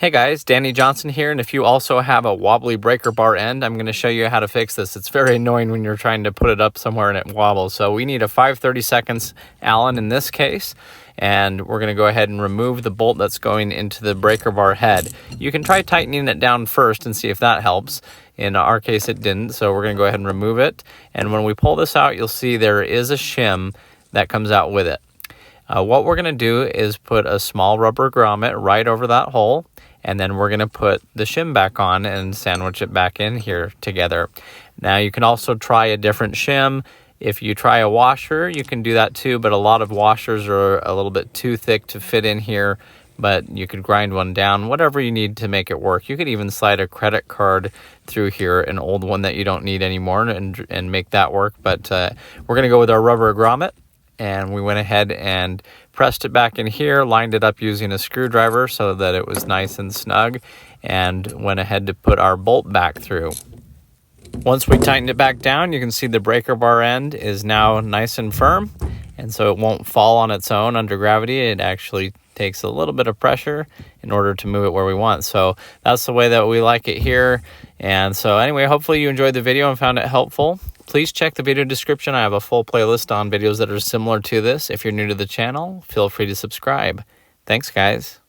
Hey guys, Danny Johnson here, and if you also have a wobbly breaker bar end, I'm going to show you how to fix this. It's very annoying when you're trying to put it up somewhere and it wobbles. So we need a 5/32 Allen in this case, and we're going to go ahead and remove the bolt that's going into the breaker bar head. You can try tightening it down first and see if that helps. In our case it didn't, so we're going to go ahead and remove it. And when we pull this out, you'll see there is a shim that comes out with it. What we're going to do is put a small rubber grommet right over that hole, and then we're going to put the shim back on and sandwich it back in here together. Now you can also try a different shim. If you try a washer, you can do that too, but a lot of washers are a little bit too thick to fit in here, but you could grind one down, whatever you need to make it work. You could even slide a credit card through here, an old one that you don't need anymore, and make that work. But we're going to go with our rubber grommet. And we went ahead and pressed it back in here, lined it up using a screwdriver so that it was nice and snug, and went ahead to put our bolt back through. Once we tightened it back down, you can see the breaker bar end is now nice and firm, and so it won't fall on its own under gravity. It actually takes a little bit of pressure in order to move it where we want. So that's the way that we like it here. And so anyway, hopefully you enjoyed the video and found it helpful. Please check the video description. I have a full playlist on videos that are similar to this. If you're new to the channel, feel free to subscribe. Thanks, guys.